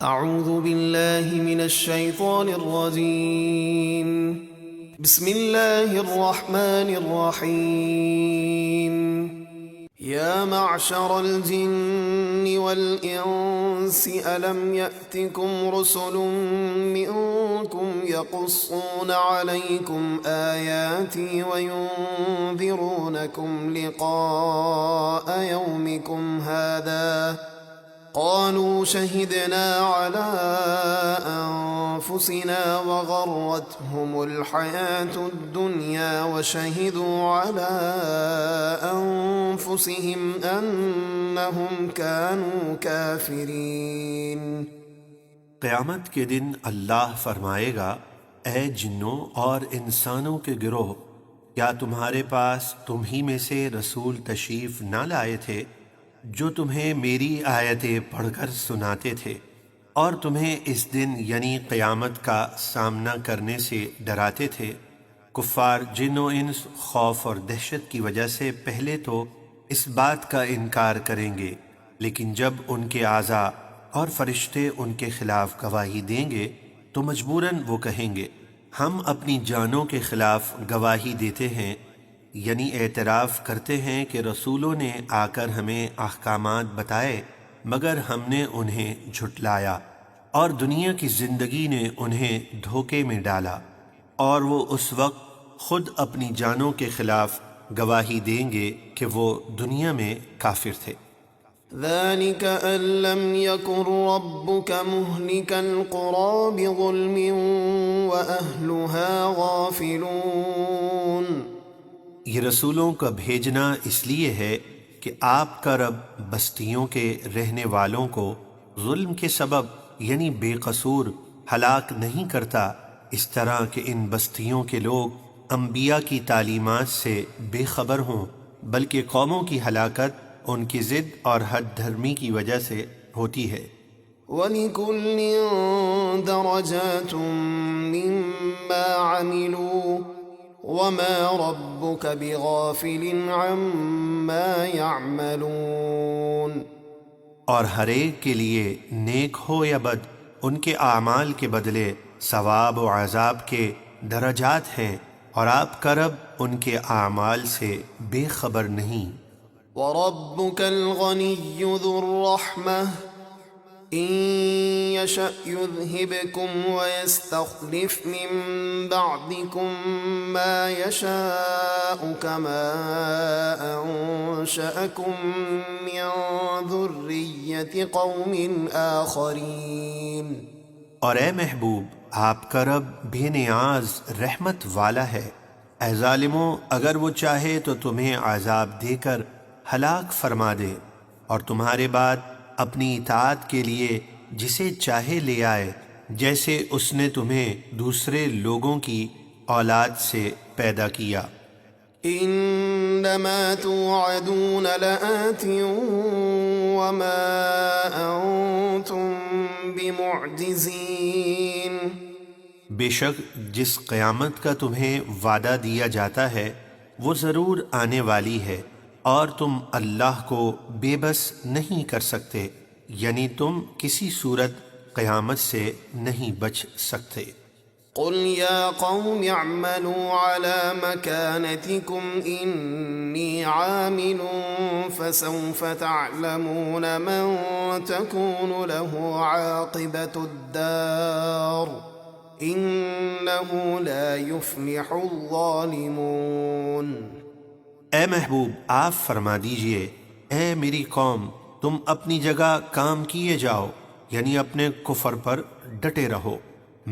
اعوذ باللہ من الشیطان الرجیم بسم اللہ الرحمن الرحیم یا معشر الجن والانس الم یأتکم رسل منکم یقصون علیکم آیاتی وینذرونکم لقاء یومکم هذا قالوا شهدنا على أنفسنا وغرتهم الحياة الدنيا وشهدوا على أنفسهم أنهم كانوا كافرين۔ قیامت کے دن اللہ فرمائے گا، اے جنوں اور انسانوں کے گروہ، کیا تمہارے پاس تم ہی میں سے رسول تشریف نہ لائے تھے جو تمہیں میری آیتیں پڑھ کر سناتے تھے اور تمہیں اس دن یعنی قیامت کا سامنا کرنے سے ڈراتے تھے؟ کفار جن و انس خوف اور دہشت کی وجہ سے پہلے تو اس بات کا انکار کریں گے، لیکن جب ان کے اعضاء اور فرشتے ان کے خلاف گواہی دیں گے تو مجبوراً وہ کہیں گے ہم اپنی جانوں کے خلاف گواہی دیتے ہیں، یعنی اعتراف کرتے ہیں کہ رسولوں نے آ کر ہمیں احکامات بتائے مگر ہم نے انہیں جھٹلایا، اور دنیا کی زندگی نے انہیں دھوکے میں ڈالا، اور وہ اس وقت خود اپنی جانوں کے خلاف گواہی دیں گے کہ وہ دنیا میں کافر تھے۔ ذلك أن لم يكن ربك مهلك القرى بظلم وأهلها غافلون۔ یہ رسولوں کا بھیجنا اس لیے ہے کہ آپ کا رب بستیوں کے رہنے والوں کو ظلم کے سبب یعنی بے قصور ہلاک نہیں کرتا، اس طرح کہ ان بستیوں کے لوگ انبیاء کی تعلیمات سے بے خبر ہوں، بلکہ قوموں کی ہلاکت ان کی ضد اور حد دھرمی کی وجہ سے ہوتی ہے۔ وَلِكُلٍّ دَرَجَاتٌ مِّمَّا عَمِلُوا وَمَا رَبُّكَ بِغَافِلٍ عَمَّا يَعْمَلُونَ۔ اور ہر ایک کے لیے نیک ہو یا بد ان کے اعمال کے بدلے ثواب و عذاب کے درجات ہیں، اور آپ کا رب ان کے اعمال سے بے خبر نہیں۔ وَرَبُّكَ الْغَنِيُّ ذُو الرَّحْمَةِ إِن يَشَأْ يُذْهِبْكُمْ وَيَسْتَخْلِفْ مِن بَعْدِكُم مَّا يَشَاءُ كَمَا أَنشَأَكُم مِّن ذُرِّيَّةِ قَوْمٍ آخَرِينَ۔ اور اے محبوب، آپ کا رب بے نیاز رحمت والا ہے۔ اے ظالموں، اگر وہ چاہے تو تمہیں عذاب دے کر ہلاک فرما دے، اور تمہارے بعد اپنی اطاعت کے لیے جسے چاہے لے آئے، جیسے اس نے تمہیں دوسرے لوگوں کی اولاد سے پیدا کیا۔ انما توعدون لآت وما انتم بمعجزین۔ بے شک جس قیامت کا تمہیں وعدہ دیا جاتا ہے وہ ضرور آنے والی ہے، اور تم اللہ کو بے بس نہیں کر سکتے، یعنی تم کسی صورت قیامت سے نہیں بچ سکتے۔ قل یا قوم اعملوا على مكانتكم انی عامل فسوف تعلمون من تكون له عاقبة الدار انه لا يفلح الظالمون۔ اے محبوب، آپ فرما دیجئے، اے میری قوم، تم اپنی جگہ کام کیے جاؤ، یعنی اپنے کفر پر ڈٹے رہو،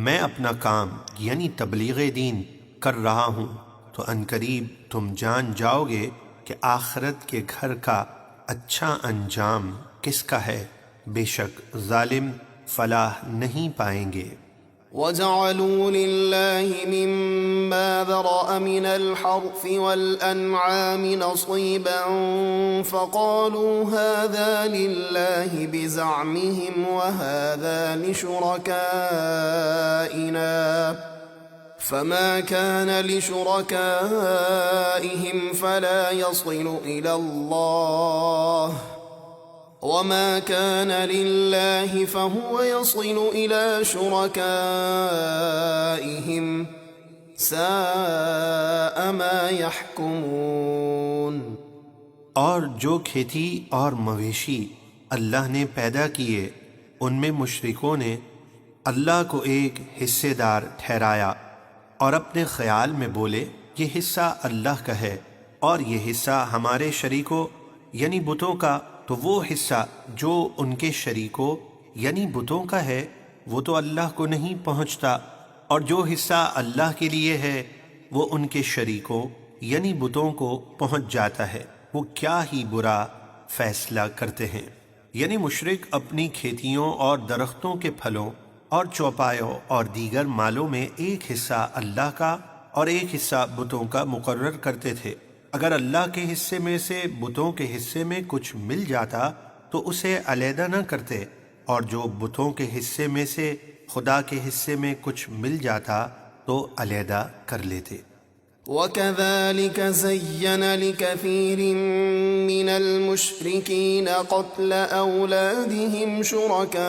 میں اپنا کام یعنی تبلیغ دین کر رہا ہوں، تو عنقریب تم جان جاؤ گے کہ آخرت کے گھر کا اچھا انجام کس کا ہے، بے شک ظالم فلاح نہیں پائیں گے۔ وَجَعَلُوا لِلَّهِ مِمَّا ذَرَأَ مِنَ الْحَرْثِ وَالْأَنْعَامِ نَصِيبًا فَقَالُوا هَذَا لِلَّهِ بِزَعْمِهِمْ وَهَذَا لِشُرَكَائِنَا فَمَا كَانَ لِشُرَكَائِهِمْ فَلَا يَصِلُ إِلَى اللَّهِ وما كان لله فهو يصل إلى شركائهم ساء ما يحكمون۔ اور جو کھیتی اور مویشی اللہ نے پیدا کیے ان میں مشرکوں نے اللہ کو ایک حصے دار ٹھہرایا اور اپنے خیال میں بولے یہ حصہ اللہ کا ہے اور یہ حصہ ہمارے شریکوں یعنی بتوں کا، تو وہ حصہ جو ان کے شریکوں یعنی بتوں کا ہے وہ تو اللہ کو نہیں پہنچتا، اور جو حصہ اللہ کے لیے ہے وہ ان کے شریکوں یعنی بتوں کو پہنچ جاتا ہے۔ وہ کیا ہی برا فیصلہ کرتے ہیں۔ یعنی مشرک اپنی کھیتیوں اور درختوں کے پھلوں اور چوپایوں اور دیگر مالوں میں ایک حصہ اللہ کا اور ایک حصہ بتوں کا مقرر کرتے تھے۔ اگر اللہ کے حصے میں سے بتوں کے حصے میں کچھ مل جاتا تو اسے علیحدہ نہ کرتے، اور جو بتوں کے حصے میں سے خدا کے حصے میں کچھ مل جاتا تو علیحدہ کر لیتے۔ وَكَذَلِكَ زَيَّنَ لِكَثِيرٍ مِّنَ الْمُشْرِكِينَ قَتْلَ أَوْلَادِهِمْ شُرَكَاؤُهُمْ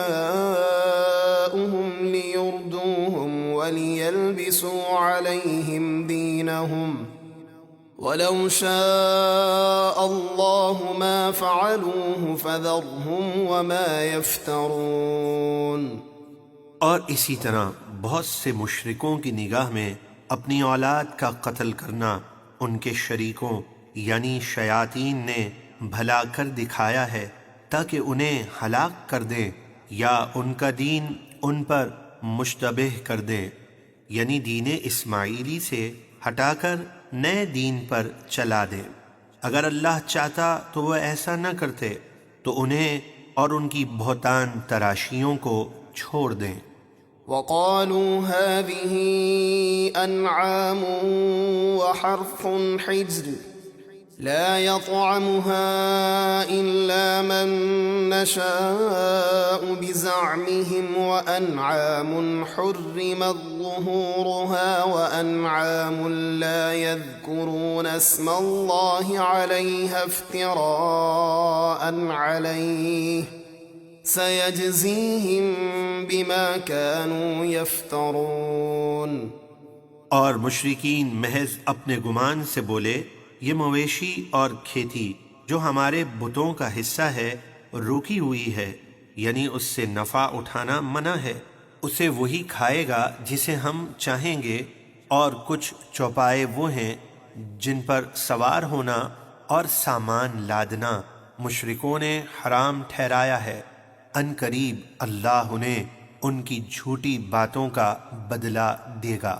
لِيُرْدُوهُمْ وَلِيَلْبِسُوا عَلَيْهِمْ دِينَهُمْ وَلَوْ شَاءَ اللَّهُ مَا فَعَلُوهُ فَذَرْهُمْ وَمَا يَفْتَرُونَ۔ اور اسی طرح بہت سے مشرکوں کی نگاہ میں اپنی اولاد کا قتل کرنا ان کے شریکوں یعنی شیاطین نے بھلا کر دکھایا ہے تاکہ انہیں ہلاک کر دیں یا ان کا دین ان پر مشتبہ کر دیں، یعنی دین اسماعیلی سے ہٹا کر نئے دین پر چلا دیں۔ اگر اللہ چاہتا تو وہ ایسا نہ کرتے، تو انہیں اور ان کی بہتان تراشیوں کو چھوڑ دیں۔ وَقَالُوا هَٰذِهِ أَنْعَامٌ وَحَرْثٌ حِجْرٌ لَا يَطْعَمُهَا إِلَّا مَن نَّشَاءُ بِزَعْمِهِمْ وَأَنْعَامٌ حُرِّمَتْ ظُهُورُهَا وَأَنْعَامٌ لَّا يَذْكُرُونَ اسْمَ اللَّهِ عَلَيْهَا افْتِرَاءً عَلَيْهِ سَيَجْزِيهِم بِمَا كَانُوا يَفْتَرُونَ۔ اور مشرکین محض اپنے گمان سے بولے یہ مویشی اور کھیتی جو ہمارے بتوں کا حصہ ہے روکی ہوئی ہے، یعنی اس سے نفع اٹھانا منع ہے، اسے وہی کھائے گا جسے ہم چاہیں گے، اور کچھ چوپائے وہ ہیں جن پر سوار ہونا اور سامان لادنا مشرکوں نے حرام ٹھہرایا ہے۔ ان قریب اللہ انہیں ان کی جھوٹی باتوں کا بدلہ دے گا۔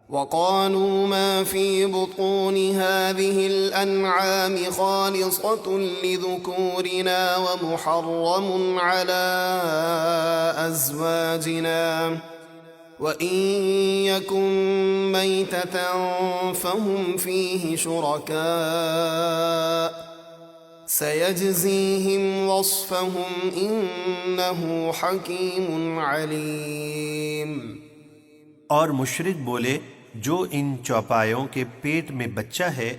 وَقَالُوا مَا فِي بُطُونِ هَٰذِهِ الْأَنْعَامِ خَالِصَةٌ لِّذُكُورِنَا وَمُحَرَّمٌ عَلَىٰ أَزْوَاجِنَا وَإِن يَكُن مَّيْتَةً فَهُمْ فِيهِ شُرَكَاءُ سَيَجْزِيهِمْ وَصْفَهُمْ إِنَّهُ حَكِيمٌ عَلِيمٌ۔ اور مشرک بولے جو ان چوپایوں کے پیٹ میں بچہ ہے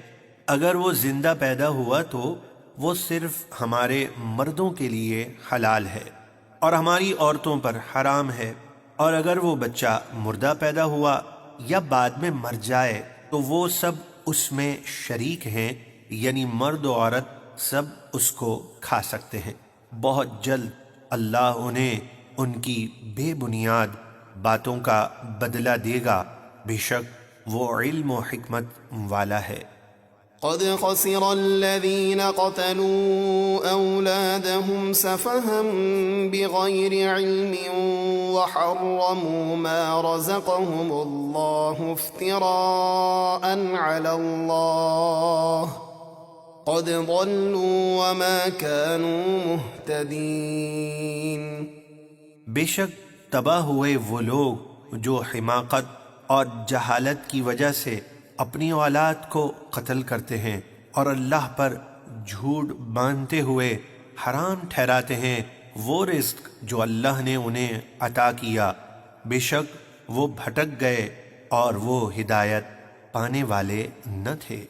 اگر وہ زندہ پیدا ہوا تو وہ صرف ہمارے مردوں کے لیے حلال ہے اور ہماری عورتوں پر حرام ہے، اور اگر وہ بچہ مردہ پیدا ہوا یا بعد میں مر جائے تو وہ سب اس میں شریک ہیں، یعنی مرد و عورت سب اس کو کھا سکتے ہیں۔ بہت جلد اللہ انہیں ان کی بے بنیاد باتوں کا بدلہ دے گا، بے شک وہ علم و حکمت والا ہے۔ قد خسر الذين قتلوا أولادهم سفها بغير علم وحرموا ما رزقهم الله افتراء على الله قد ضلوا وما كانوا مهتدين۔ بے شک تباہ ہوئے وہ لوگ جو حماقت اور جہالت کی وجہ سے اپنی اولاد کو قتل کرتے ہیں اور اللہ پر جھوٹ باندھتے ہوئے حرام ٹھہراتے ہیں وہ رزق جو اللہ نے انہیں عطا کیا، بے شک وہ بھٹک گئے اور وہ ہدایت پانے والے نہ تھے۔